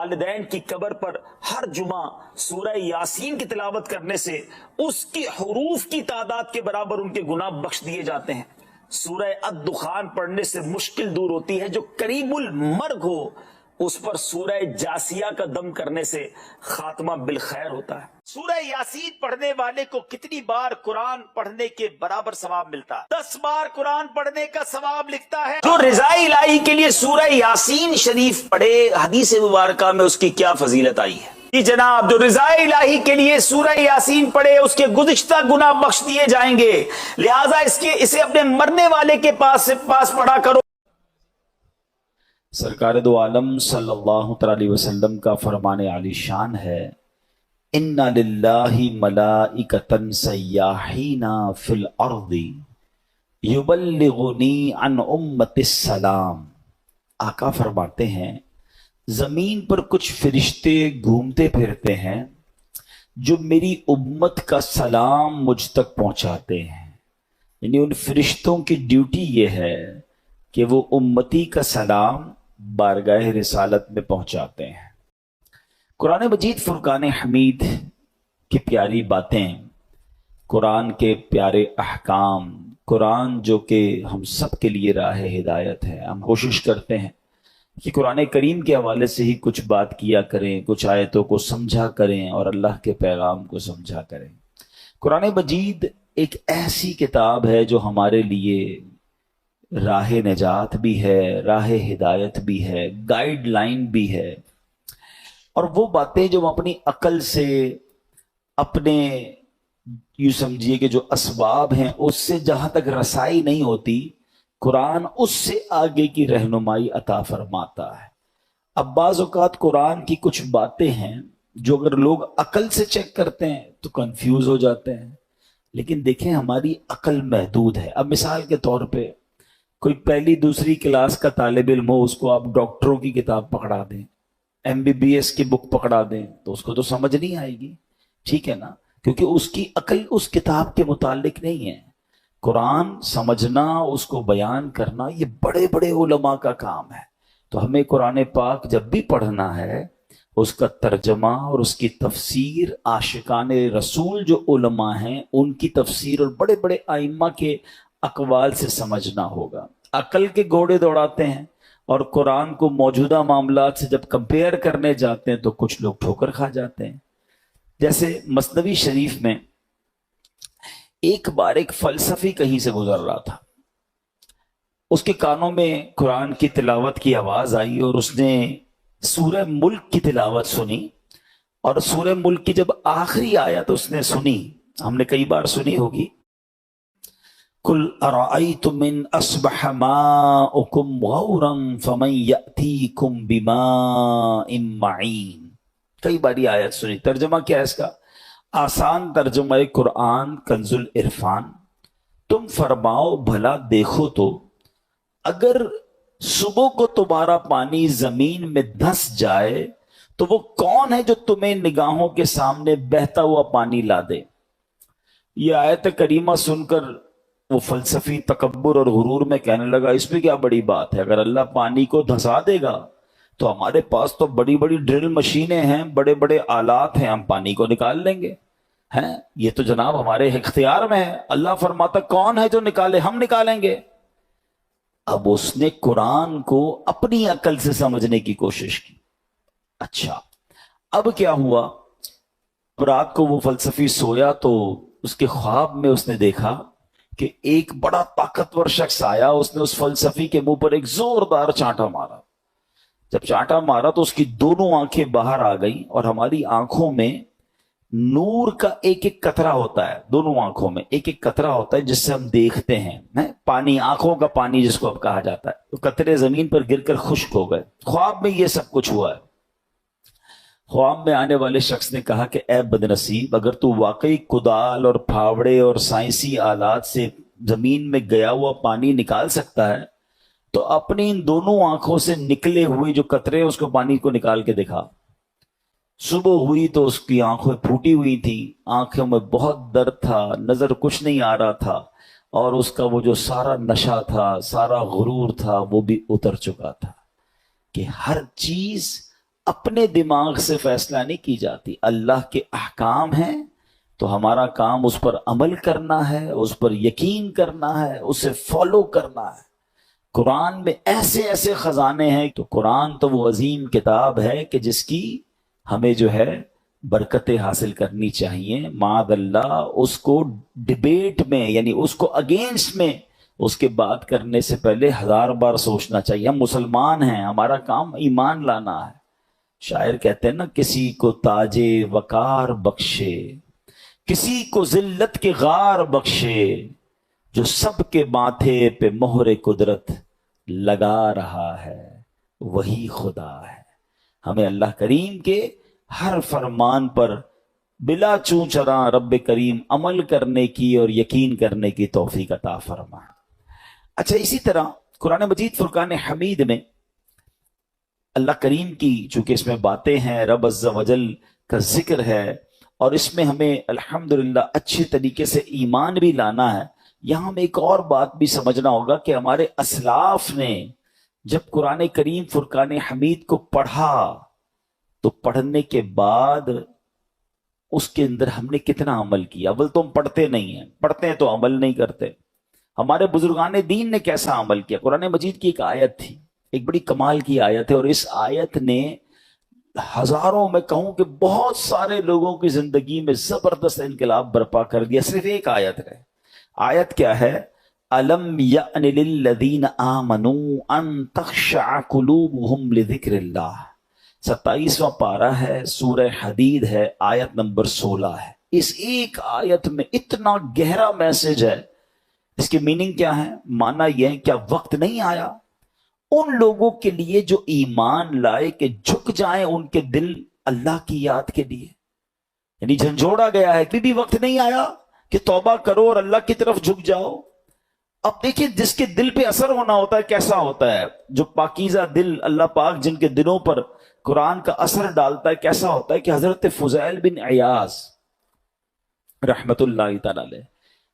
والدین کی قبر پر ہر جمعہ سورہ یاسین کی تلاوت کرنے سے اس کی حروف کی تعداد کے برابر ان کے گناہ بخش دیے جاتے ہیں۔ سورہ الدخان پڑھنے سے مشکل دور ہوتی ہے، جو قریب المرگ ہو اس پر سورہ جاسیہ کا دم کرنے سے خاتمہ بالخیر ہوتا ہے۔ سورہ یاسین پڑھنے والے کو کتنی بار قرآن پڑھنے کے برابر ثواب ملتا ہے؟ 10 بار قرآن پڑھنے کا ثواب لکھتا ہے۔ جو رضا الہی کے لیے سورہ یاسین شریف پڑھے، حدیث مبارکہ میں اس کی کیا فضیلت آئی ہے؟ جی جناب، جو رضا الہی کے لیے سورہ یاسین پڑھے اس کے گزشتہ گناہ بخش دیے جائیں گے، لہٰذا اسے اپنے مرنے والے کے پاس پڑھا کرو۔ سرکار دو عالم صلی اللہ علیہ وسلم کا فرمان عالی شان ہے، اِنَّ لِلَّهِ مَلَائِكَةً سَيَّاحِينَ فِي الْأَرْضِ يُبَلِّغُونِي عَنْ أُمَّتِ السَّلَامِ۔ آقا فرماتے ہیں زمین پر کچھ فرشتے گھومتے پھرتے ہیں جو میری امت کا سلام مجھ تک پہنچاتے ہیں، یعنی ان فرشتوں کی ڈیوٹی یہ ہے کہ وہ امتی کا سلام بارگاہ رسالت میں پہنچاتے ہیں۔ قرآن مجید فرقان حمید کی پیاری باتیں، قرآن کے پیارے احکام، قرآن جو کہ ہم سب کے لیے راہ ہدایت ہے، ہم کوشش کرتے ہیں کہ قرآن کریم کے حوالے سے ہی کچھ بات کیا کریں، کچھ آیتوں کو سمجھا کریں اور اللہ کے پیغام کو سمجھا کریں۔ قرآن مجید ایک ایسی کتاب ہے جو ہمارے لیے راہ نجات بھی ہے، راہ ہدایت بھی ہے، گائیڈ لائن بھی ہے، اور وہ باتیں جو ہم اپنی عقل سے، اپنے یوں سمجھیے کہ جو اسباب ہیں اس سے جہاں تک رسائی نہیں ہوتی، قرآن اس سے آگے کی رہنمائی عطا فرماتا ہے۔ اب بعض اوقات قرآن کی کچھ باتیں ہیں جو اگر لوگ عقل سے چیک کرتے ہیں تو کنفیوز ہو جاتے ہیں، لیکن دیکھیں ہماری عقل محدود ہے۔ اب مثال کے طور پہ کوئی پہلی دوسری کلاس کا طالب علم ہو، اس کو آپ ڈاکٹروں کی کتاب پکڑا دیں، MBBS کی بک پکڑا دیں تو اس کو تو سمجھ نہیں آئے گی، ٹھیک ہے نا، کیونکہ اس کی عقل اس کتاب کے متعلق نہیں ہے۔ قرآن سمجھنا، اس کو بیان کرنا، یہ بڑے بڑے علماء کا کام ہے۔ تو ہمیں قرآن پاک جب بھی پڑھنا ہے اس کا ترجمہ اور اس کی تفسیر عاشقان رسول جو علماء ہیں ان کی تفسیر اور بڑے بڑے ائمہ کے اقوال سے سمجھنا ہوگا۔ عقل کے گھوڑے دوڑاتے ہیں اور قرآن کو موجودہ معاملات سے جب کمپیئر کرنے جاتے ہیں تو کچھ لوگ ٹھوکر کھا جاتے ہیں۔ جیسے مثنوی شریف میں ایک بار ایک فلسفی کہیں سے گزر رہا تھا، اس کے کانوں میں قرآن کی تلاوت کی آواز آئی اور اس نے سورہ ملک کی تلاوت سنی، اور سورہ ملک کی جب آخری آیت اس نے سنی، ہم نے کئی بار سنی ہوگی، قُلْ أَرَأَيْتُمْ إِنْ أَصْبَحَ مَاؤُكُمْ غَوْرًا فَمَنْ يَأْتِيكُمْ بِمَاءٍ مَّعِينٍ۔ کئی باری آیت سنی۔ ترجمہ کیا ہے اس کا؟ آسان ترجمہ قرآن کنز العرفان، تم فرماؤ بھلا دیکھو تو اگر صبح کو تمہارا پانی زمین میں دھس جائے تو وہ کون ہے جو تمہیں نگاہوں کے سامنے بہتا ہوا پانی لا دے؟ یہ آیت کریمہ سن کر وہ فلسفی تکبر اور غرور میں کہنے لگا اس میں کیا بڑی بات ہے، اگر اللہ پانی کو دھسا دے گا تو ہمارے پاس تو بڑی بڑی ڈرل مشینیں ہیں، بڑے بڑے آلات ہیں، ہم پانی کو نکال لیں گے، ہیں یہ تو جناب ہمارے اختیار میں ہے۔ اللہ فرماتا کون ہے جو نکالے؟ ہم نکالیں گے۔ اب اس نے قرآن کو اپنی عقل سے سمجھنے کی کوشش کی۔ اچھا اب کیا ہوا؟ رات کو وہ فلسفی سویا تو اس کے خواب میں اس نے دیکھا کہ ایک بڑا طاقتور شخص آیا، اس نے اس فلسفی کے منہ پر ایک زوردار چانٹا مارا۔ جب چانٹا مارا تو اس کی دونوں آنکھیں باہر آ گئیں، اور ہماری آنکھوں میں نور کا ایک ایک قطرہ ہوتا ہے، دونوں آنکھوں میں ایک ایک قطرہ ہوتا ہے جس سے ہم دیکھتے ہیں، پانی، آنکھوں کا پانی جس کو اب کہا جاتا ہے، تو قطرے زمین پر گر کر خشک ہو گئے۔ خواب میں یہ سب کچھ ہوا ہے۔ خواب میں آنے والے شخص نے کہا کہ اے بدنصیب، اگر تو واقعی کدال اور پھاوڑے اور سائنسی آلات سے زمین میں گیا ہوا پانی نکال سکتا ہے تو اپنی ان دونوں آنکھوں سے نکلے ہوئے جو قطرے اس کو پانی کو نکال کے دکھا۔ صبح ہوئی تو اس کی آنکھیں پھوٹی ہوئی تھیں، آنکھوں میں بہت درد تھا، نظر کچھ نہیں آ رہا تھا، اور اس کا وہ جو سارا نشہ تھا، سارا غرور تھا، وہ بھی اتر چکا تھا کہ ہر چیز اپنے دماغ سے فیصلہ نہیں کی جاتی، اللہ کے احکام ہیں تو ہمارا کام اس پر عمل کرنا ہے، اس پر یقین کرنا ہے، اسے فالو کرنا ہے۔ قرآن میں ایسے ایسے خزانے ہیں، تو قرآن تو وہ عظیم کتاب ہے کہ جس کی ہمیں جو ہے برکتیں حاصل کرنی چاہیے۔ معاذ اللہ اس کو ڈیبیٹ میں، یعنی اس کو اگینسٹ میں اس کے بات کرنے سے پہلے 1000 بار سوچنا چاہیے۔ ہم مسلمان ہیں، ہمارا کام ایمان لانا ہے۔ شاعر کہتے ہیں نا، کسی کو تاج وقار بخشے، کسی کو ذلت کے غار بخشے، جو سب کے ماتھے پہ مہر قدرت لگا رہا ہے وہی خدا ہے۔ ہمیں اللہ کریم کے ہر فرمان پر بلا چوں چراں رب کریم عمل کرنے کی اور یقین کرنے کی توفیق عطا فرمائے۔ اچھا، اسی طرح قرآن مجید فرقان حمید میں اللہ کریم کی، چونکہ اس میں باتیں ہیں، رب عز و جل کا ذکر ہے، اور اس میں ہمیں الحمدللہ اچھے طریقے سے ایمان بھی لانا ہے۔ یہاں ہمیں ایک اور بات بھی سمجھنا ہوگا کہ ہمارے اسلاف نے جب قرآن کریم فرقان حمید کو پڑھا تو پڑھنے کے بعد اس کے اندر ہم نے کتنا عمل کیا۔ اول تو ہم پڑھتے نہیں ہیں، پڑھتے ہیں تو عمل نہیں کرتے۔ ہمارے بزرگان دین نے کیسا عمل کیا؟ قرآن مجید کی ایک آیت تھی، ایک بڑی کمال کی آیت ہے، اور اس آیت نے ہزاروں، میں کہوں کہ بہت سارے لوگوں کی زندگی میں زبردست انقلاب برپا کر دیا۔ صرف ایک آیت ہے۔ آیت کیا ہے؟ أَلَمْ يَأْنِ لِلَّذِينَ آمَنُوا أَن تَخْشَعَ قُلُوبُهُمْ لِذِكْرِ اللَّهِ۔ 27واں پارہ ہے، سورہ حدید ہے، آیت نمبر 16 ہے۔ اس ایک آیت میں اتنا گہرا میسج ہے۔ اس کی میننگ کیا ہے؟ معنی یہ ہے، کیا وقت نہیں آیا ان لوگوں کے لیے جو ایمان لائے کہ جھک جائیں ان کے دل اللہ کی یاد کے لیے؟ یعنی جھنجھوڑا گیا ہے، پھر بھی وقت نہیں آیا کہ توبہ کرو اور اللہ کی طرف جھک جاؤ۔ اب دیکھیں، جس کے دل پہ اثر ہونا ہوتا ہے کیسا ہوتا ہے، جو پاکیزہ دل، اللہ پاک جن کے دلوں پر قرآن کا اثر ڈالتا ہے، کیسا ہوتا ہے کہ حضرت فضیل بن عیاض رحمت اللہ تعالی علیہ،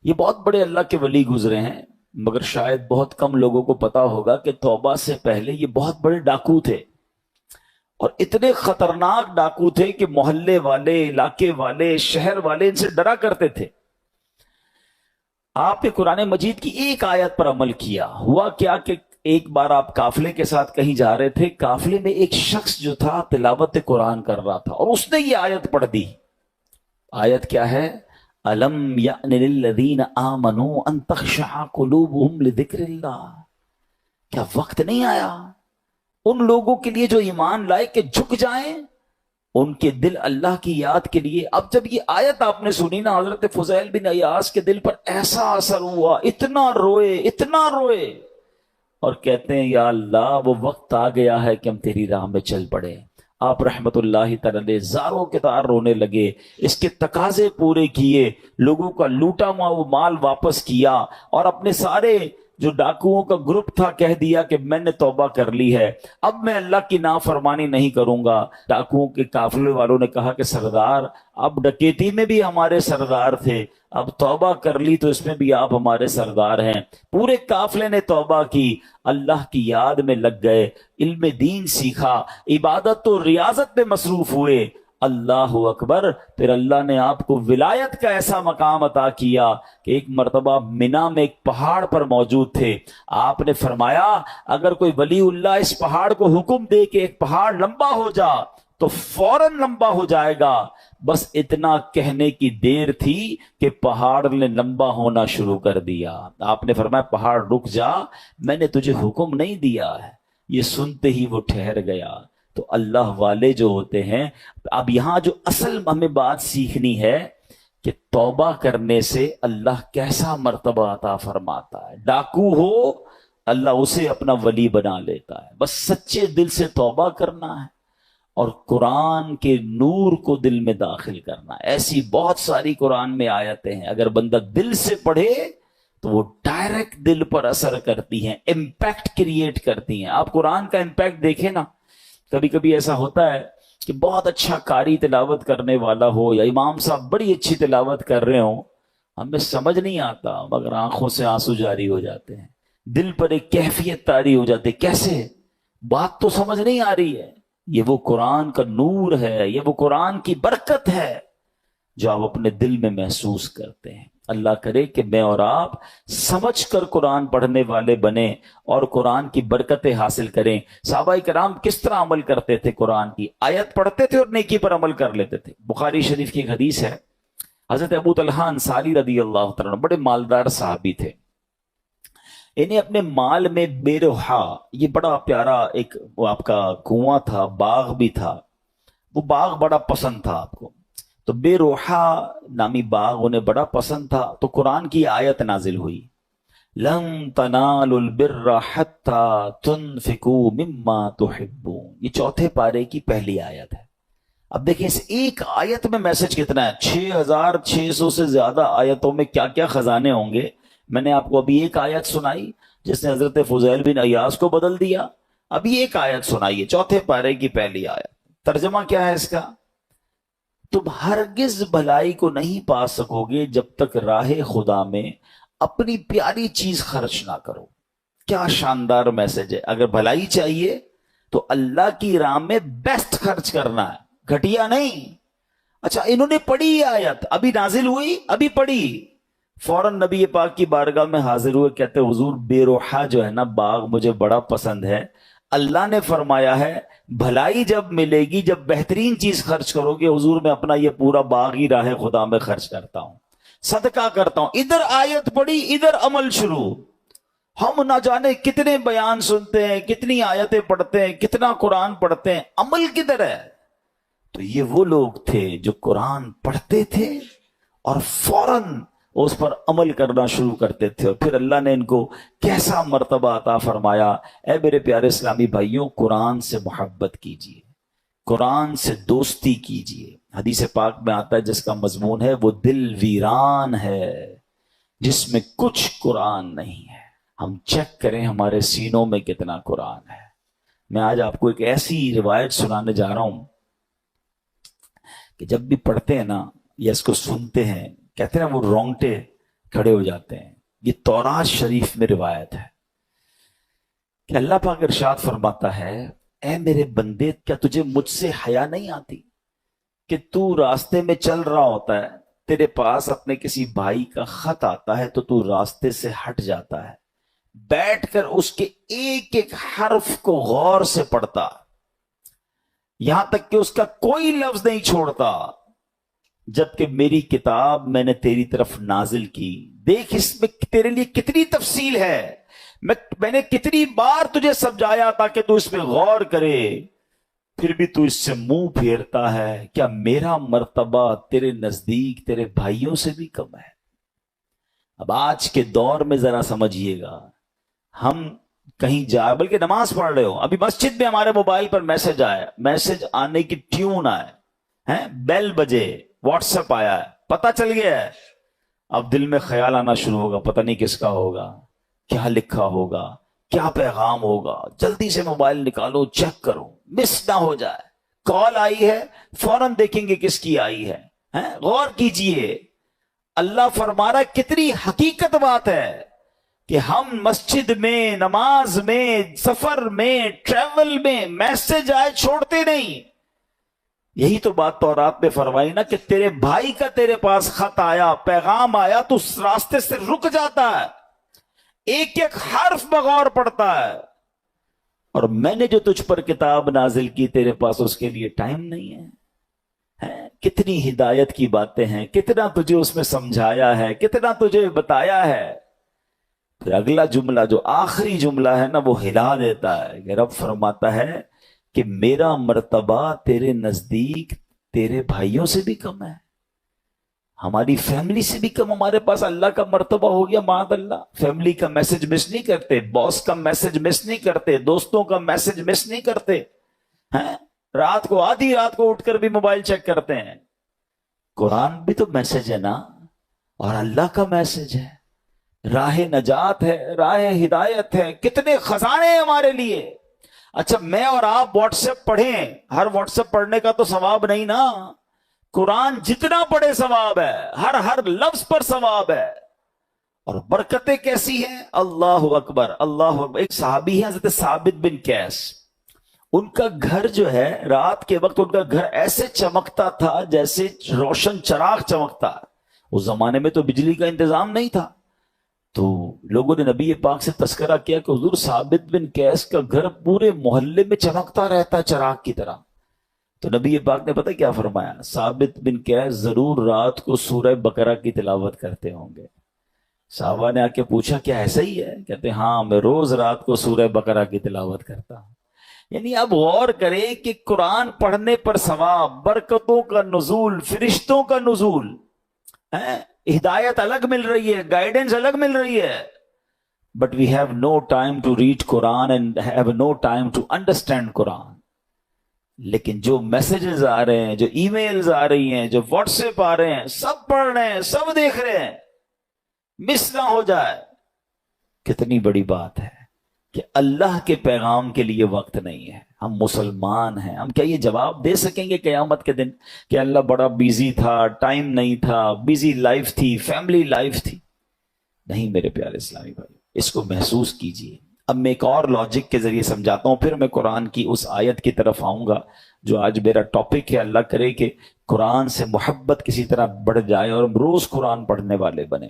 یہ بہت بڑے اللہ کے ولی گزرے ہیں، مگر شاید بہت کم لوگوں کو پتا ہوگا کہ توبہ سے پہلے یہ بہت بڑے ڈاکو تھے، اور اتنے خطرناک ڈاکو تھے کہ محلے والے، علاقے والے، شہر والے ان سے ڈرا کرتے تھے۔ آپ نے قرآن مجید کی ایک آیت پر عمل کیا۔ ہوا کیا کہ ایک بار آپ قافلے کے ساتھ کہیں جا رہے تھے، قافلے میں ایک شخص جو تھا تلاوت قرآن کر رہا تھا، اور اس نے یہ آیت پڑھ دی۔ آیت کیا ہے؟ أَلَمْ يَأْنِ لِلَّذِينَ آمَنُوا أَن تَخْشَعَ قُلُوبُهُمْ لِذِكْرِ اللَّهِ۔ کیا وقت نہیں آیا ان لوگوں کے لیے جو ایمان لائے کہ جھک جائیں ان کے دل اللہ کی یاد کے لیے؟ اب جب یہ آیت آپ نے سنی نا، حضرت فضیل بن عیاض کے دل پر ایسا اثر ہوا، اتنا روئے، اتنا روئے، اور کہتے ہیں یا اللہ وہ وقت آ گیا ہے کہ ہم تیری راہ میں چل پڑے۔ آپ رحمت اللہ تعالی زاروں کے تار رونے لگے، اس کے تقاضے پورے کیے، لوگوں کا لوٹا ہوا وہ مال واپس کیا، اور اپنے سارے جو ڈاکوؤں کا گروپ تھا کہہ دیا کہ میں نے توبہ کر لی ہے، اب میں اللہ کی نافرمانی نہیں کروں گا۔ ڈاکوؤں کے قافلے والوں نے کہا کہ سردار، اب ڈکیتی میں بھی ہمارے سردار تھے، اب توبہ کر لی تو اس میں بھی آپ ہمارے سردار ہیں۔ پورے قافلے نے توبہ کی، اللہ کی یاد میں لگ گئے، علم دین سیکھا، عبادت و ریاضت میں مصروف ہوئے۔ اللہ اکبر۔ پھر اللہ نے آپ کو ولایت کا ایسا مقام عطا کیا کہ ایک مرتبہ مینا میں ایک پہاڑ پر موجود تھے، آپ نے فرمایا اگر کوئی ولی اللہ اس پہاڑ کو حکم دے کہ ایک پہاڑ لمبا ہو جا تو فوراً لمبا ہو جائے گا۔ بس اتنا کہنے کی دیر تھی کہ پہاڑ نے لمبا ہونا شروع کر دیا۔ آپ نے فرمایا پہاڑ رک جا، میں نے تجھے حکم نہیں دیا ہے۔ یہ سنتے ہی وہ ٹھہر گیا۔ تو اللہ والے جو ہوتے ہیں، اب یہاں جو اصل ہمیں بات سیکھنی ہے کہ توبہ کرنے سے اللہ کیسا مرتبہ عطا فرماتا ہے۔ ڈاکو ہو، اللہ اسے اپنا ولی بنا لیتا ہے۔ بس سچے دل سے توبہ کرنا ہے اور قرآن کے نور کو دل میں داخل کرنا ہے۔ ایسی بہت ساری قرآن میں آیتیں ہیں، اگر بندہ دل سے پڑھے تو وہ ڈائریکٹ دل پر اثر کرتی ہیں، امپیکٹ کریٹ کرتی ہیں۔ آپ قرآن کا امپیکٹ دیکھیں نا، کبھی کبھی ایسا ہوتا ہے کہ بہت اچھا قاری تلاوت کرنے والا ہو یا امام صاحب بڑی اچھی تلاوت کر رہے ہوں، ہمیں سمجھ نہیں آتا مگر آنکھوں سے آنسو جاری ہو جاتے ہیں، دل پر ایک کیفیت طاری ہو جاتی ہے۔ کیسے؟ بات تو سمجھ نہیں آ رہی ہے یہ وہ قرآن کا نور ہے، یہ وہ قرآن کی برکت ہے جو آپ اپنے دل میں محسوس کرتے ہیں۔ اللہ کرے کہ میں اور آپ سمجھ کر قرآن پڑھنے والے بنیں اور قرآن کی برکتیں حاصل کریں۔ صحابہ کرام کس طرح عمل کرتے تھے؟ قرآن کی آیت پڑھتے تھے اور نیکی پر عمل کر لیتے تھے۔ بخاری شریف کی ایک حدیث ہے، حضرت ابو طلحہ انصاری رضی اللہ تعالیٰ عنہ بڑے مالدار صحابی تھے۔ انہیں اپنے مال میں بے روحا، یہ بڑا پیارا ایک وہ آپ کا کنواں تھا، باغ بھی تھا، وہ باغ بڑا پسند تھا آپ کو، تو بے روحا نامی باغ انہیں بڑا پسند تھا۔ تو قرآن کی آیت نازل ہوئی، لن تنالوا البر حتى تنفقوا مما تحبون، یہ چوتھے پارے کی پہلی آیت ہے۔ اب دیکھیں اس ایک آیت میں میسج کتنا ہے، 6600 سے زیادہ آیتوں میں کیا کیا خزانے ہوں گے۔ میں نے آپ کو ابھی ایک آیت سنائی جس نے حضرت فضیل بن عیاض کو بدل دیا، ابھی ایک آیت سنائیے چوتھے پارے کی پہلی آیت۔ ترجمہ کیا ہے اس کا؟ تم ہرگز بھلائی کو نہیں پا سکو گے جب تک راہ خدا میں اپنی پیاری چیز خرچ نہ کرو۔ کیا شاندار میسج ہے! اگر بھلائی چاہیے تو اللہ کی راہ میں بیسٹ خرچ کرنا ہے، گھٹیا نہیں۔ اچھا انہوں نے پڑھی یہ آیت، ابھی نازل ہوئی، ابھی پڑھی، فوراً نبی پاک کی بارگاہ میں حاضر ہوئے، کہتے حضور بے روحا جو ہے نا باغ مجھے بڑا پسند ہے، اللہ نے فرمایا ہے بھلائی جب ملے گی جب بہترین چیز خرچ کرو گے، حضور میں اپنا یہ پورا باغ ہی راہ خدا میں خرچ کرتا ہوں، صدقہ کرتا ہوں۔ ادھر آیت پڑھی، ادھر عمل شروع۔ ہم نہ جانے کتنے بیان سنتے ہیں، کتنی آیتیں پڑھتے ہیں، کتنا قرآن پڑھتے ہیں، عمل کدھر ہے؟ تو یہ وہ لوگ تھے جو قرآن پڑھتے تھے اور فوراً اس پر عمل کرنا شروع کرتے تھے، اور پھر اللہ نے ان کو کیسا مرتبہ عطا فرمایا۔ اے میرے پیارے اسلامی بھائیوں، قرآن سے محبت کیجیے، قرآن سے دوستی کیجیے۔ حدیث پاک میں آتا ہے جس کا مضمون ہے وہ دل ویران ہے جس میں کچھ قرآن نہیں ہے۔ ہم چیک کریں ہمارے سینوں میں کتنا قرآن ہے۔ میں آج آپ کو ایک ایسی روایت سنانے جا رہا ہوں کہ جب بھی پڑھتے ہیں نا یا اس کو سنتے ہیں، کہتے ہیں وہ رونگٹے کھڑے ہو جاتے ہیں۔ یہ تورات شریف میں روایت ہے کہ اللہ پاک ارشاد فرماتا ہے، اے میرے بندے کیا تجھے مجھ سے حیا نہیں آتی کہ تو راستے میں چل رہا ہوتا ہے، تیرے پاس اپنے کسی بھائی کا خط آتا ہے تو راستے سے ہٹ جاتا ہے، بیٹھ کر اس کے ایک ایک حرف کو غور سے پڑھتا، یہاں تک کہ اس کا کوئی لفظ نہیں چھوڑتا، جبکہ میری کتاب میں نے تیری طرف نازل کی۔ دیکھ اس میں تیرے لیے کتنی تفصیل ہے، میں نے کتنی بار تجھے سمجھایا تاکہ تو اس میں غور کرے، پھر بھی تو اس سے منہ پھیرتا ہے۔ کیا میرا مرتبہ تیرے نزدیک تیرے بھائیوں سے بھی کم ہے؟ اب آج کے دور میں ذرا سمجھیے گا، ہم کہیں جائے بلکہ نماز پڑھ رہے ہو، ابھی مسجد میں ہمارے موبائل پر میسج آیا، میسج آنے کی ٹیون آئے، بیل بجے، واٹس ایپ آیا ہے، پتہ چل گیا ہے، اب دل میں خیال آنا شروع ہوگا، پتہ نہیں کس کا ہوگا، کیا لکھا ہوگا، کیا پیغام ہوگا، جلدی سے موبائل نکالو، چیک کرو، مس نہ ہو جائے۔ کال آئی ہے، فوراً دیکھیں گے کس کی آئی ہے، غور کیجئے۔ اللہ فرما رہا ہے کتنی حقیقت بات ہے کہ ہم مسجد میں، نماز میں، سفر میں، ٹریول میں میسج آئے چھوڑتے نہیں۔ یہی تو بات تورات میں فرمائی نا کہ تیرے بھائی کا تیرے پاس خط آیا، پیغام آیا تو اس راستے سے رک جاتا ہے، ایک ایک حرف بغور پڑتا ہے، اور میں نے جو تجھ پر کتاب نازل کی تیرے پاس اس کے لیے ٹائم نہیں ہے۔ کتنی ہدایت کی باتیں ہیں، کتنا تجھے اس میں سمجھایا ہے، کتنا تجھے بتایا ہے۔ پھر اگلا جملہ جو آخری جملہ ہے نا وہ ہلا دیتا ہے کہ رب فرماتا ہے کہ میرا مرتبہ تیرے نزدیک تیرے بھائیوں سے بھی کم ہے، ہماری فیملی سے بھی کم ہمارے پاس اللہ کا مرتبہ ہو گیا۔ معاذ اللہ، فیملی کا میسج مس نہیں کرتے، باس کا میسج مس نہیں کرتے، دوستوں کا میسج مس نہیں کرتے، رات کو آدھی رات کو اٹھ کر بھی موبائل چیک کرتے ہیں۔ قرآن بھی تو میسج ہے نا، اور اللہ کا میسج ہے، راہ نجات ہے، راہ ہدایت ہے، کتنے خزانے ہیں ہمارے لیے۔ اچھا میں اور آپ واٹس ایپ پڑھیں، ہر واٹس ایپ پڑھنے کا تو ثواب نہیں نا، قرآن جتنا پڑھے ثواب ہے، ہر لفظ پر ثواب ہے، اور برکتیں کیسی ہیں، اللہ اکبر اللہ اکبر۔ ایک صحابی ہے حضرت ثابت بن قیس، ان کا گھر جو ہے رات کے وقت ان کا گھر ایسے چمکتا تھا جیسے روشن چراغ چمکتا ہے. اس زمانے میں تو بجلی کا انتظام نہیں تھا. تو لوگوں نے نبی پاک سے تذکرہ کیا کہ حضور ثابت بن قیس کا گھر پورے محلے میں چمکتا رہتا ہے چراغ کی طرح. تو نبی پاک نے پتہ کیا فرمایا؟ ثابت بن قیس ضرور رات کو سورہ بقرہ کی تلاوت کرتے ہوں گے. صحابہ نے آ کے پوچھا کیا ایسا ہی ہے؟ کہتے ہاں میں روز رات کو سورہ بقرہ کی تلاوت کرتا ہوں. یعنی اب غور کریں کہ قرآن پڑھنے پر ثواب، برکتوں کا نزول، فرشتوں کا نزول، ہدایت الگ مل رہی ہے، گائیڈنس الگ مل رہی ہے. But we have no time to read Quran and have no time to understand Quran. لیکن جو میسیجز آ رہے ہیں، جو ای میلز آ رہی ہیں، جو واٹس ایپ آ رہے ہیں، سب پڑھ رہے ہیں، سب دیکھ رہے ہیں، مس نہ ہو جائے. کتنی بڑی بات ہے کہ اللہ کے پیغام کے لیے وقت نہیں ہے. ہم مسلمان ہیں، ہم کیا یہ جواب دے سکیں گے قیامت کے دن کہ اللہ بڑا بیزی تھا، ٹائم نہیں تھا، بیزی لائف تھی، فیملی لائف تھی؟ نہیں میرے پیارے اسلامی بھائی، اس کو محسوس کیجئے. اب میں ایک اور لاجک کے ذریعے سمجھاتا ہوں، پھر میں قرآن کی اس آیت کی طرف آؤں گا جو آج میرا ٹاپک ہے. اللہ کرے کہ قرآن سے محبت کسی طرح بڑھ جائے اور ہم روز قرآن پڑھنے والے بنیں.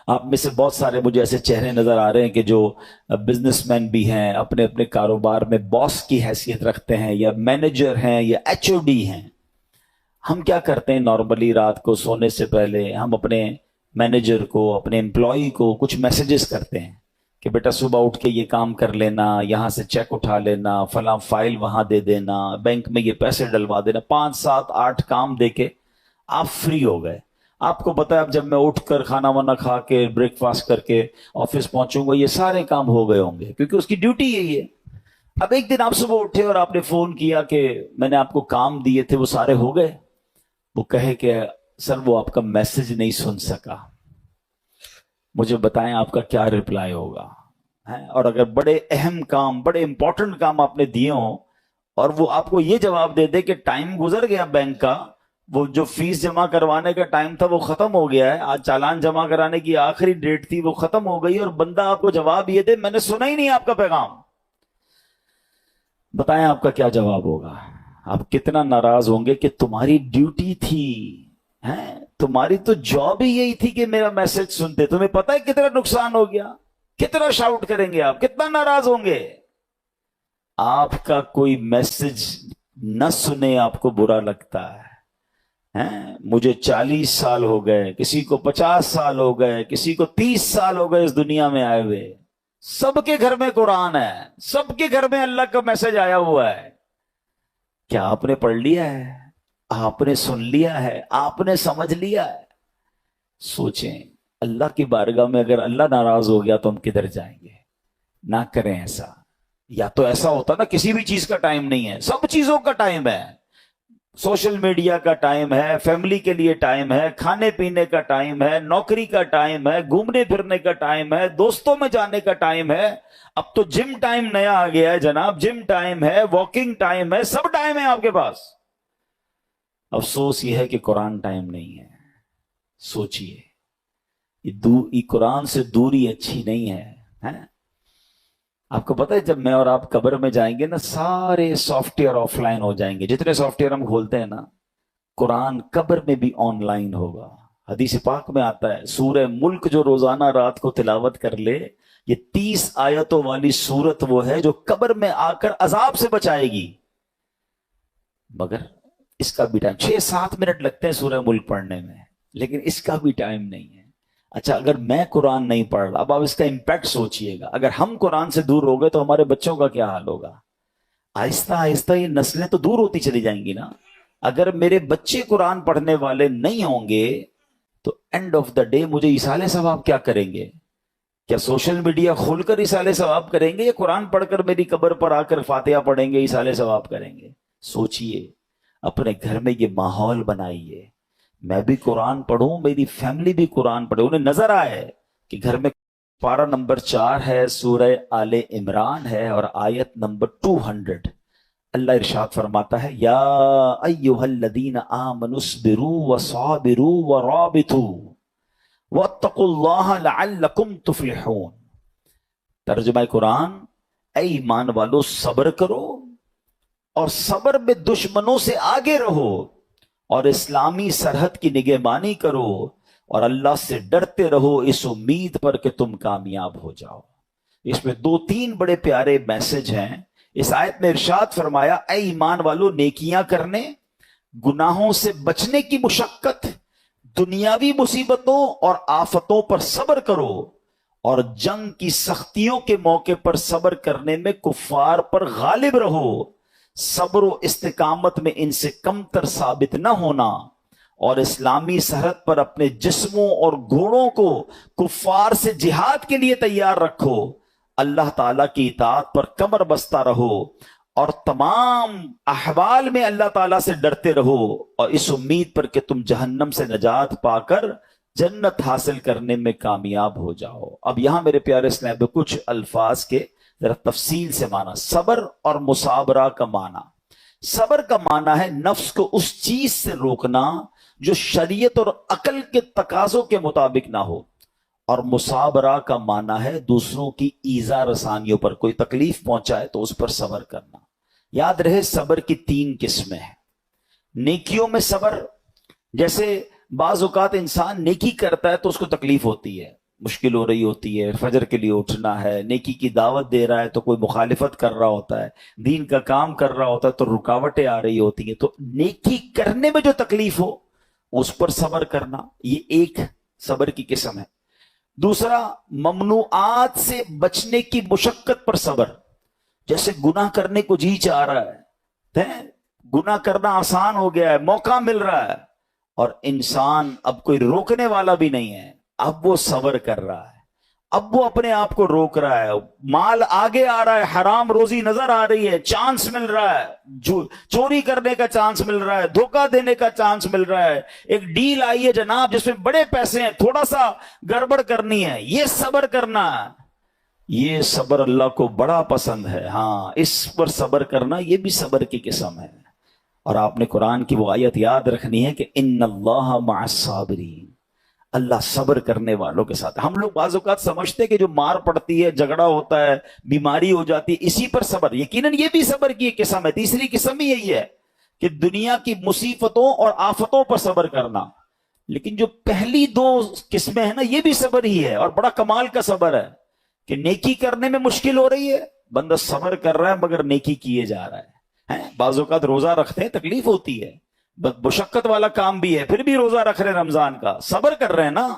آپ میں سے بہت سارے مجھے ایسے چہرے نظر آ رہے ہیں کہ جو بزنس مین بھی ہیں، اپنے اپنے کاروبار میں باس کی حیثیت رکھتے ہیں، یا مینیجر ہیں، یا ایچ او ڈی ہیں. ہم کیا کرتے ہیں نارملی رات کو سونے سے پہلے ہم اپنے مینیجر کو، اپنے امپلائی کو کچھ میسیجز کرتے ہیں کہ بیٹا صبح اٹھ کے یہ کام کر لینا، یہاں سے چیک اٹھا لینا، فلاں فائل وہاں دے دینا، بینک میں یہ پیسے ڈلوا دینا. 5 7 8 کام دے کے آپ فری ہو گئے. آپ کو پتا ہے اب جب میں اٹھ کر کھانا وانا کھا کے بریک فاسٹ کر کے آفس پہنچوں گا یہ سارے کام ہو گئے ہوں گے، کیونکہ اس کی ڈیوٹی یہی ہے. اب ایک دن آپ صبح اٹھے اور آپ نے فون کیا کہ میں نے آپ کو کام دیے تھے وہ سارے ہو گئے. وہ کہے کہ سر وہ آپ کا میسج نہیں سن سکا. مجھے بتائیں آپ کا کیا رپلائی ہوگا؟ اور اگر بڑے اہم کام، بڑے امپورٹنٹ کام آپ نے دیے ہوں اور وہ آپ کو یہ جواب دے دے کہ ٹائم گزر گیا بینک کا، وہ جو فیس جمع کروانے کا ٹائم تھا وہ ختم ہو گیا ہے، آج چالان جمع کرانے کی آخری ڈیٹ تھی وہ ختم ہو گئی، اور بندہ آپ کو جواب یہ دے میں نے سنا ہی نہیں آپ کا پیغام. بتائیں آپ کا کیا جواب ہوگا؟ آپ کتنا ناراض ہوں گے کہ تمہاری ڈیوٹی تھی، تمہاری تو جاب ہی یہی تھی کہ میرا میسج سنتے. تمہیں پتہ ہے کتنا نقصان ہو گیا، کتنا شاؤٹ کریں گے آپ، کتنا ناراض ہوں گے. آپ کا کوئی میسج نہ سنے آپ کو برا لگتا ہے. مجھے 40 سال ہو گئے، کسی کو 50 سال ہو گئے، کسی کو 30 سال ہو گئے اس دنیا میں آئے ہوئے. سب کے گھر میں قرآن ہے، سب کے گھر میں اللہ کا میسج آیا ہوا ہے. کیا آپ نے پڑھ لیا ہے؟ آپ نے سن لیا ہے؟ آپ نے سمجھ لیا ہے؟ سوچیں اللہ کی بارگاہ میں اگر اللہ ناراض ہو گیا تو ہم کدھر جائیں گے؟ نہ کریں ایسا. یا تو ایسا ہوتا نا کسی بھی چیز کا ٹائم نہیں ہے، سب چیزوں کا ٹائم ہے. سوشل میڈیا کا ٹائم ہے، فیملی کے لیے ٹائم ہے، کھانے پینے کا ٹائم ہے، نوکری کا ٹائم ہے، گھومنے پھرنے کا ٹائم ہے، دوستوں میں جانے کا ٹائم ہے. اب تو جم ٹائم نیا آ گیا ہے جناب، جم ٹائم ہے، واکنگ ٹائم ہے، سب ٹائم ہے آپ کے پاس. افسوس یہ ہے کہ قرآن ٹائم نہیں ہے. سوچئے یہ قرآن سے دوری اچھی نہیں ہے. آپ کو پتہ ہے جب میں اور آپ قبر میں جائیں گے نا سارے سافٹ ویئر آف لائن ہو جائیں گے. جتنے سافٹ ویئر ہم کھولتے ہیں نا قرآن قبر میں بھی آن لائن ہوگا. حدیث پاک میں آتا ہے سورہ ملک جو روزانہ رات کو تلاوت کر لے، یہ 30 آیتوں والی سورت وہ ہے جو قبر میں آ کر عذاب سے بچائے گی. مگر اس کا بھی ٹائم 6-7 منٹ لگتے ہیں سورہ ملک پڑھنے میں، لیکن اس کا بھی ٹائم نہیں ہے. اچھا اگر میں قرآن نہیں پڑھ رہا، اب آپ اس کا امپیکٹ سوچئے گا. اگر ہم قرآن سے دور ہو گئے تو ہمارے بچوں کا کیا حال ہوگا؟ آہستہ آہستہ یہ نسلیں تو دور ہوتی چلی جائیں گی نا. اگر میرے بچے قرآن پڑھنے والے نہیں ہوں گے تو اینڈ آف دا ڈے مجھے ایصال ثواب کیا کریں گے؟ کیا سوشل میڈیا کھول کر ایصال ثواب کریں گے، یا قرآن پڑھ کر میری قبر پر آ کر فاتحہ پڑھیں گے ایصال ثواب کریں گے؟ سوچئے، اپنے گھر میں یہ ماحول بنائیے. میں بھی قرآن پڑھوں، میری فیملی بھی قرآن پڑھے. انہیں نظر آئے کہ گھر میں پارہ نمبر 4 ہے، سورہ آل عمران ہے اور آیت نمبر 200. اللہ ارشاد فرماتا ہے یا ایھا الذین آمنوا اصبروا وصابروا ورابطوا واتقوا اللہ لعلکم تفلحون. ترجمہ قرآن، اے ایمان والو صبر کرو اور صبر میں دشمنوں سے آگے رہو اور اسلامی سرحد کی نگہبانی کرو اور اللہ سے ڈرتے رہو اس امید پر کہ تم کامیاب ہو جاؤ۔ اس میں 2-3 بڑے پیارے میسج ہیں۔ اس آیت میں ارشاد فرمایا اے ایمان والو نیکیاں کرنے، گناہوں سے بچنے کی مشقت، دنیاوی مصیبتوں اور آفتوں پر صبر کرو اور جنگ کی سختیوں کے موقع پر صبر کرنے میں کفار پر غالب رہو۔ صبر و استقامت میں ان سے کمتر ثابت نہ ہونا اور اسلامی سرحد پر اپنے جسموں اور گھوڑوں کو کفار سے جہاد کے لیے تیار رکھو۔ اللہ تعالیٰ کی اطاعت پر کمر بستہ رہو اور تمام احوال میں اللہ تعالیٰ سے ڈرتے رہو اور اس امید پر کہ تم جہنم سے نجات پا کر جنت حاصل کرنے میں کامیاب ہو جاؤ۔ اب یہاں میرے پیارے اسلام میں کچھ الفاظ کے ذرا تفصیل سے معنی۔ صبر اور مصابرہ کا معنی، صبر کا معنی ہے نفس کو اس چیز سے روکنا جو شریعت اور عقل کے تقاضوں کے مطابق نہ ہو، اور مصابرہ کا معنی ہے دوسروں کی ایذا رسانیوں پر، کوئی تکلیف پہنچائے تو اس پر صبر کرنا۔ یاد رہے صبر کی 3 قسمیں ہیں۔ نیکیوں میں صبر، جیسے بعض اوقات انسان نیکی کرتا ہے تو اس کو تکلیف ہوتی ہے، مشکل ہو رہی ہوتی ہے، فجر کے لیے اٹھنا ہے، نیکی کی دعوت دے رہا ہے تو کوئی مخالفت کر رہا ہوتا ہے، دین کا کام کر رہا ہوتا ہے تو رکاوٹیں آ رہی ہوتی ہیں، تو نیکی کرنے میں جو تکلیف ہو اس پر صبر کرنا، یہ ایک صبر کی قسم ہے۔ دوسرا ممنوعات سے بچنے کی مشقت پر صبر، جیسے گناہ کرنے کو جی چاہ رہا ہے، گناہ کرنا آسان ہو گیا ہے، موقع مل رہا ہے اور انسان اب کوئی روکنے والا بھی نہیں ہے، اب وہ صبر کر رہا ہے، اب وہ اپنے آپ کو روک رہا ہے، مال آگے آ رہا ہے، حرام روزی نظر آ رہی ہے، چانس مل رہا ہے، چوری کرنے کا چانس مل رہا ہے، دھوکہ دینے کا چانس مل رہا ہے، ایک ڈیل آئی ہے جناب جس میں بڑے پیسے ہیں، تھوڑا سا گڑبڑ کرنی ہے، یہ صبر کرنا ہے۔ یہ صبر اللہ کو بڑا پسند ہے، ہاں اس پر صبر کرنا یہ بھی صبر کی قسم ہے۔ اور آپ نے قرآن کی وہ آیت یاد رکھنی ہے کہ ان اللہ مع الصابرین، اللہ صبر کرنے والوں کے ساتھ۔ ہم لوگ بعض اوقات سمجھتے ہیں کہ جو مار پڑتی ہے، جھگڑا ہوتا ہے، بیماری ہو جاتی ہے، اسی پر صبر، یقیناً یہ بھی صبر کی ایک قسم ہے۔ تیسری قسم ہی یہی ہے کہ دنیا کی مصیبتوں اور آفتوں پر صبر کرنا، لیکن جو پہلی 2 قسمیں ہیں نا یہ بھی صبر ہی ہے اور بڑا کمال کا صبر ہے کہ نیکی کرنے میں مشکل ہو رہی ہے، بندہ صبر کر رہا ہے مگر نیکی کیے جا رہا ہے۔ بعض اوقات روزہ رکھتے ہیں، تکلیف ہوتی ہے، مشقت والا کام بھی ہے، پھر بھی روزہ رکھ رہے ہیں، رمضان کا صبر کر رہے ہیں نا،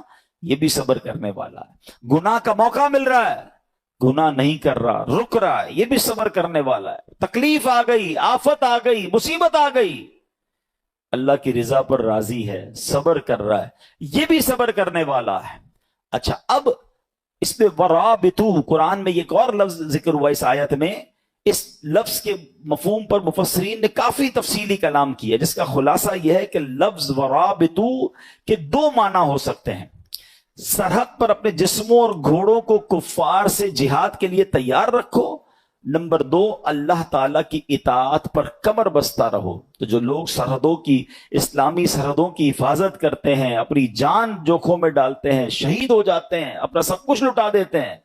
یہ بھی صبر کرنے والا ہے۔ گناہ کا موقع مل رہا ہے، گناہ نہیں کر رہا، رک رہا ہے، یہ بھی صبر کرنے والا ہے۔ تکلیف آ گئی، آفت آ گئی، مصیبت آ گئی، اللہ کی رضا پر راضی ہے، صبر کر رہا ہے، یہ بھی صبر کرنے والا ہے۔ اچھا، اب اس میں ورابطو، قرآن میں ایک اور لفظ ذکر ہوا اس آیت میں، اس لفظ کے مفہوم پر مفسرین نے کافی تفصیلی کلام کیا، جس کا خلاصہ یہ ہے کہ لفظ ورابطو کے 2 معنی ہو سکتے ہیں۔ سرحد پر اپنے جسموں اور گھوڑوں کو کفار سے جہاد کے لیے تیار رکھو۔ نمبر 2، اللہ تعالیٰ کی اطاعت پر کمر بستہ رہو۔ تو جو لوگ سرحدوں کی، اسلامی سرحدوں کی حفاظت کرتے ہیں، اپنی جان جوکھوں میں ڈالتے ہیں، شہید ہو جاتے ہیں، اپنا سب کچھ لٹا دیتے ہیں،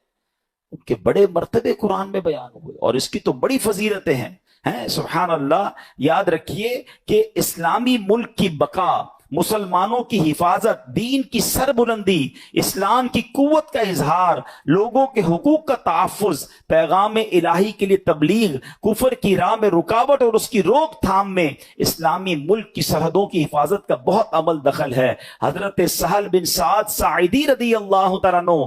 ان کے بڑے مرتبے قرآن میں بیان ہوئے اور اس کی تو بڑی فضیلتیں ہیں۔ سبحان اللہ۔ یاد رکھیے کہ اسلامی ملک کی بقا، مسلمانوں کی حفاظت، دین کی سربلندی، اسلام کی قوت کا اظہار، لوگوں کے حقوق کا تحفظ، پیغام الہی کے لیے تبلیغ، کفر کی راہ میں رکاوٹ اور اس کی روک تھام میں اسلامی ملک کی سرحدوں کی حفاظت کا بہت عمل دخل ہے۔ حضرت سہل بن سعد ساعدی رضی اللہ تعالیٰ عنہ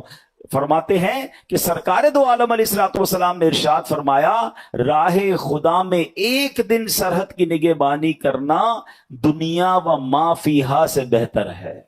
فرماتے ہیں کہ سرکار دو عالم علیہ الصلوۃ والسلام نے ارشاد فرمایا، راہ خدا میں ایک دن سرحد کی نگہبانی کرنا دنیا و ما فیہا سے بہتر ہے۔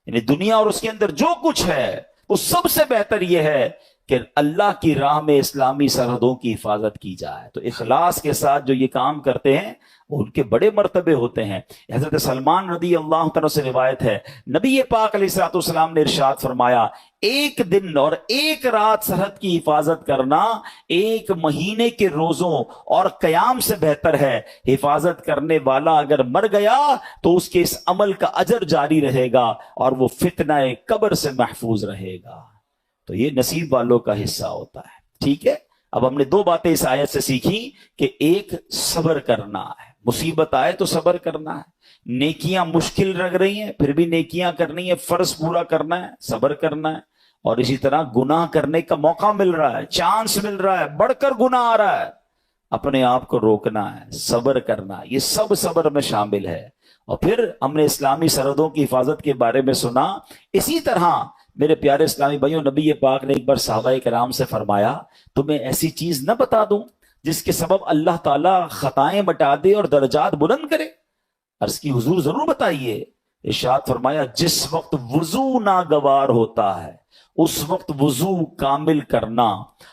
یعنی دنیا اور اس کے اندر جو کچھ ہے وہ سب سے بہتر یہ ہے کہ اللہ کی راہ میں اسلامی سرحدوں کی حفاظت کی جائے۔ تو اخلاص کے ساتھ جو یہ کام کرتے ہیں ان کے بڑے مرتبے ہوتے ہیں۔ حضرت سلمان رضی اللہ عنہ سے روایت ہے، نبی پاک علیہ الصلوۃ والسلام نے ارشاد فرمایا، ایک دن اور ایک رات سرحد کی حفاظت کرنا 1 مہینے کے روزوں اور قیام سے بہتر ہے۔ حفاظت کرنے والا اگر مر گیا تو اس کے اس عمل کا اجر جاری رہے گا اور وہ فتنہ قبر سے محفوظ رہے گا۔ تو یہ نصیب والوں کا حصہ ہوتا ہے، ٹھیک ہے۔ اب ہم نے دو باتیں اس آیت سے سیکھی کہ ایک صبر کرنا ہے، مصیبت آئے تو صبر کرنا ہے، نیکیاں مشکل لگ رہی ہیں پھر بھی نیکیاں کرنی ہے، فرض پورا کرنا ہے، صبر کرنا ہے، اور اسی طرح گناہ کرنے کا موقع مل رہا ہے، چانس مل رہا ہے، بڑھ کر گناہ آ رہا ہے، اپنے آپ کو روکنا ہے، صبر کرنا، یہ سب صبر میں شامل ہے۔ اور پھر ہم نے اسلامی سرحدوں کی حفاظت کے بارے میں سنا۔ اسی طرح میرے پیارے اسلامی بھائیوں، نبی پاک نے ایک بار صحابہ کرام سے فرمایا، تمہیں ایسی چیز نہ بتا دوں جس کے سبب اللہ تعالیٰ خطائیں مٹا دے اور درجات بلند کرے؟ عرض کی حضور ضرور بتائیے۔ ارشاد فرمایا، جس وقت وضو ناگوار ہوتا ہے اس وقت وضو کامل کرنا،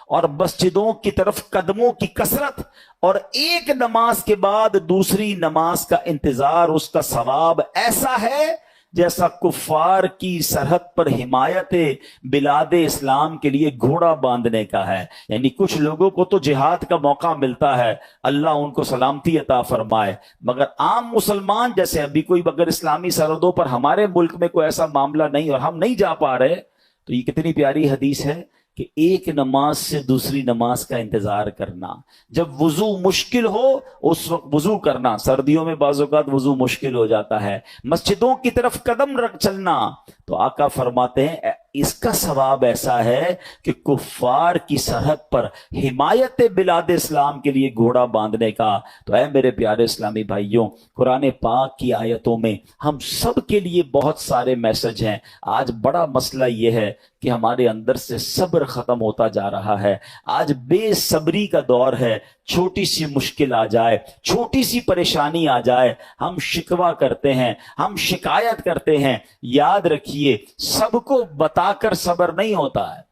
اور مسجدوں کی طرف قدموں کی کثرت، اور ایک نماز کے بعد دوسری نماز کا انتظار، اس کا ثواب ایسا ہے جیسا کفار کی سرحد پر حمایت بلاد اسلام کے لیے گھوڑا باندھنے کا ہے۔ یعنی کچھ لوگوں کو تو جہاد کا موقع ملتا ہے، اللہ ان کو سلامتی عطا فرمائے، مگر عام مسلمان جیسے ابھی کوئی اگر اسلامی سرحدوں پر ہمارے ملک میں کوئی ایسا معاملہ نہیں اور ہم نہیں جا پا رہے، تو یہ کتنی پیاری حدیث ہے کہ ایک نماز سے دوسری نماز کا انتظار کرنا۔ جب وضو مشکل ہو اس وقت وضو کرنا، سردیوں میں بعض اوقات وضو مشکل ہو جاتا ہے، مسجدوں کی طرف قدم رکھ چلنا، تو آقا فرماتے ہیں اس کا ثواب ایسا ہے کہ کفار کی سرحد پر حمایت بلاد اسلام کے لیے گھوڑا باندھنے کا۔ تو اے میرے پیارے اسلامی بھائیوں، قرآن پاک کی آیتوں میں ہم سب کے لیے بہت سارے میسج ہیں۔ آج بڑا مسئلہ یہ ہے کہ ہمارے اندر سے صبر ختم ہوتا جا رہا ہے، آج بے صبری کا دور ہے۔ چھوٹی سی مشکل آ جائے، چھوٹی سی پریشانی آ جائے، ہم شکوہ کرتے ہیں، ہم شکایت کرتے ہیں۔ یاد رکھیے، سب کو بتا کر صبر نہیں ہوتا ہے۔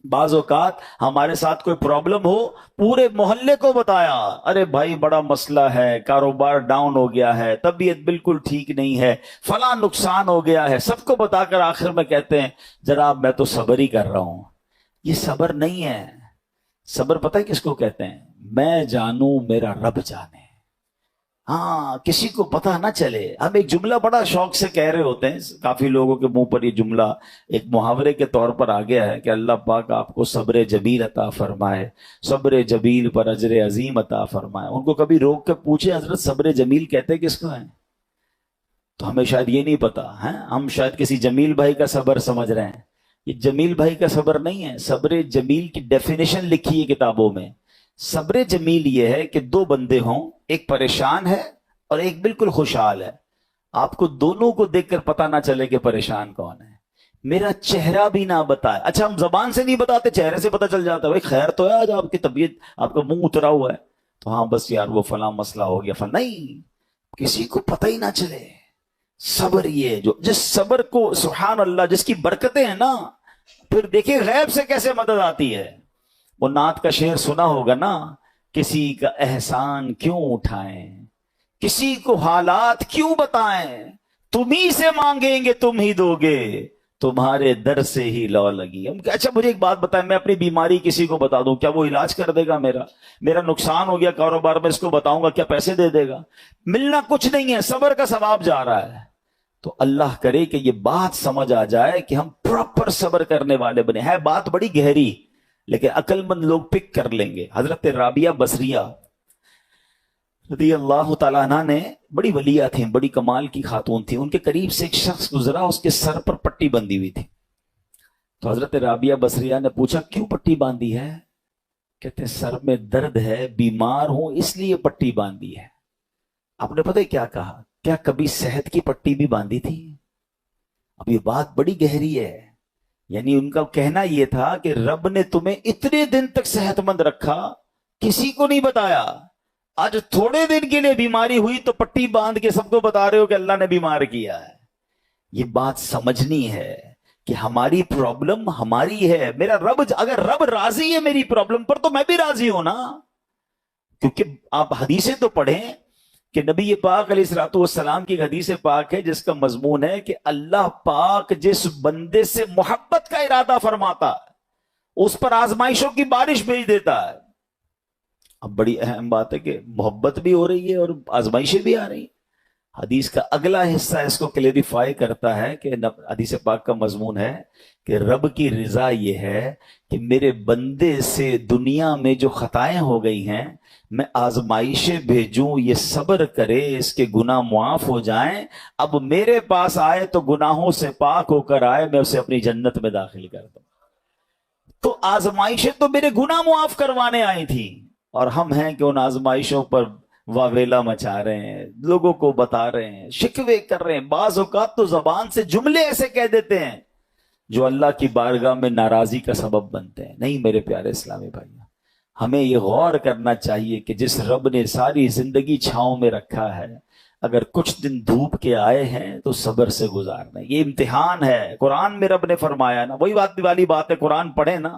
بعض اوقات ہمارے ساتھ کوئی پرابلم ہو، پورے محلے کو بتایا، ارے بھائی بڑا مسئلہ ہے، کاروبار ڈاؤن ہو گیا ہے، طبیعت بالکل ٹھیک نہیں ہے، فلاں نقصان ہو گیا ہے، سب کو بتا کر آخر میں کہتے ہیں جناب میں تو صبر ہی کر رہا ہوں۔ یہ صبر نہیں ہے۔ صبر پتہ ہے کس کو کہتے ہیں؟ میں جانوں میرا رب جانے۔ ہاں، کسی کو پتہ نہ چلے۔ ہم ایک جملہ بڑا شوق سے کہہ رہے ہوتے ہیں، کافی لوگوں کے منہ پر یہ جملہ ایک محاورے کے طور پر آ گیا ہے کہ اللہ پاک آپ کو صبر جمیل عطا فرمائے، صبر جمیل پر اجر عظیم عطا فرمائے۔ ان کو کبھی روک کے پوچھے حضرت صبر جمیل کہتے کس کو ہیں؟ تو ہمیں شاید یہ نہیں پتا ہے، ہم شاید کسی جمیل بھائی کا صبر سمجھ رہے ہیں۔ یہ جمیل بھائی کا صبر نہیں ہے۔ صبر جمیل کی ڈیفینیشن لکھی ہے کتابوں میں۔ صبر جمیل یہ ہے کہ دو بندے ہوں، ایک پریشان ہے اور ایک بالکل خوشحال ہے، آپ کو دونوں کو دیکھ کر پتہ نہ چلے کہ پریشان کون ہے، میرا چہرہ بھی نہ بتائے۔ اچھا ہم زبان سے نہیں بتاتے، چہرے سے پتہ چل جاتا ہے، بھائی خیر تو ہے آج آپ کی طبیعت، آپ کا منہ اترا ہوا ہے، تو ہاں بس یار وہ فلاں مسئلہ ہو گیا فلاں، نہیں، کسی کو پتہ ہی نہ چلے۔ صبر یہ جو جس صبر کو سبحان اللہ جس کی برکتیں ہیں نا، پھر دیکھیں غیب سے کیسے مدد آتی ہے۔ وہ نعت کا شعر سنا ہوگا نا، کسی کا احسان کیوں اٹھائیں، کسی کو حالات کیوں بتائیں، تم ہی سے مانگیں گے تم ہی دو گے، تمہارے در سے ہی لو لگی۔ اچھا مجھے ایک بات بتائیں، میں اپنی بیماری کسی کو بتا دوں کیا وہ علاج کر دے گا؟ میرا نقصان ہو گیا کاروبار میں، اس کو بتاؤں گا کیا پیسے دے دے گا؟ ملنا کچھ نہیں ہے، صبر کا ثواب جا رہا ہے۔ تو اللہ کرے کہ یہ بات سمجھ آ جائے کہ ہم پراپر صبر کرنے والے بنے ہیں۔ بات بڑی گہری لیکن عقل مند لوگ پک کر لیں گے۔ حضرت رابعہ بصریہ رضی اللہ تعالیٰ عنہ نے، بڑی ولیہ تھیں، بڑی کمال کی خاتون تھی، ان کے قریب سے ایک شخص گزرا، اس کے سر پر پٹی بندھی ہوئی تھی۔ تو حضرت رابعہ بصریہ نے پوچھا کیوں پٹی باندھی ہے؟ کہتے سر میں درد ہے، بیمار ہوں اس لیے پٹی باندھی ہے۔ آپ نے پتہ کیا کہا؟ کیا کبھی صحت کی پٹی بھی باندھی تھی؟ اب یہ بات بڑی گہری ہے۔ یعنی ان کا کہنا یہ تھا کہ رب نے تمہیں اتنے دن تک صحت مند رکھا، کسی کو نہیں بتایا، آج تھوڑے دن کے لیے بیماری ہوئی تو پٹی باندھ کے سب کو بتا رہے ہو کہ اللہ نے بیمار کیا ہے۔ یہ بات سمجھنی ہے کہ ہماری پرابلم ہماری ہے، میرا رب، اگر رب راضی ہے میری پرابلم پر تو میں بھی راضی ہوں نا۔ کیونکہ آپ حدیثیں تو پڑھیں کہ نبی پاک علیہ الصلوۃ والسلام کی حدیث پاک ہے جس کا مضمون ہے کہ اللہ پاک جس بندے سے محبت کا ارادہ فرماتا ہے اس پر آزمائشوں کی بارش بھیج دیتا ہے۔ اب بڑی اہم بات ہے کہ محبت بھی ہو رہی ہے اور آزمائشیں بھی آ رہی ہیں۔ حدیث کا اگلا حصہ اس کو کلیریفائی کرتا ہے کہ حدیث پاک کا مضمون ہے کہ رب کی رضا یہ ہے کہ میرے بندے سے دنیا میں جو خطائیں ہو گئی ہیں میں آزمائشیں بھیجوں، یہ صبر کرے، اس کے گناہ معاف ہو جائیں، اب میرے پاس آئے تو گناہوں سے پاک ہو کر آئے، میں اسے اپنی جنت میں داخل کر دوں۔ تو آزمائشیں تو میرے گناہ معاف کروانے آئی تھی، اور ہم ہیں کہ ان آزمائشوں پر واویلا مچا رہے ہیں، لوگوں کو بتا رہے ہیں، شکوے کر رہے ہیں، بعض اوقات تو زبان سے جملے ایسے کہہ دیتے ہیں جو اللہ کی بارگاہ میں ناراضی کا سبب بنتے ہیں۔ نہیں میرے پیارے اسلامی بھائی، ہمیں یہ غور کرنا چاہیے کہ جس رب نے ساری زندگی چھاؤں میں رکھا ہے، اگر کچھ دن دھوپ کے آئے ہیں تو صبر سے گزارنا، یہ امتحان ہے۔ قرآن میں رب نے فرمایا نا، وہی بات والی بات ہے، قرآن پڑھیں نا،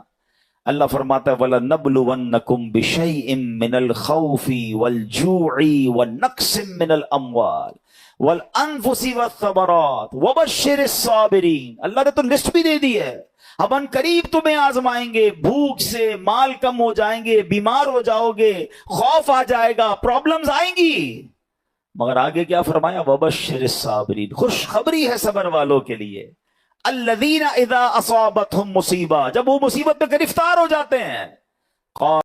اللہ فرماتا ہے وَلَنَبْلُوَنَّكُمْ بِشَيْءٍ مِّنَ الْخَوْفِ وَالْجُوعِ وَالنَّقْصٍ مِّنَ الْأَمْوَالِ وَالْأَنفُسِ وَالثَّمَرَاتِ وَبَشِّرِ الصَّابِرِينَ۔ اللہ نے تو لسٹ بھی دے دی ہے، اب ان قریب تمہیں آزمائیں گے، بھوک سے مال کم ہو جائیں گے، بیمار ہو جاؤ گے، خوف آ جائے گا، پرابلمز آئیں گی، مگر آگے کیا فرمایا؟ وَبَشِّرِ الصَّابِرِينَ، خوشخبری ہے صبر والوں کے لیے۔ الذین اذا اصابتہم مصیبہ، جب وہ مصیبت میں گرفتار ہو جاتے ہیں،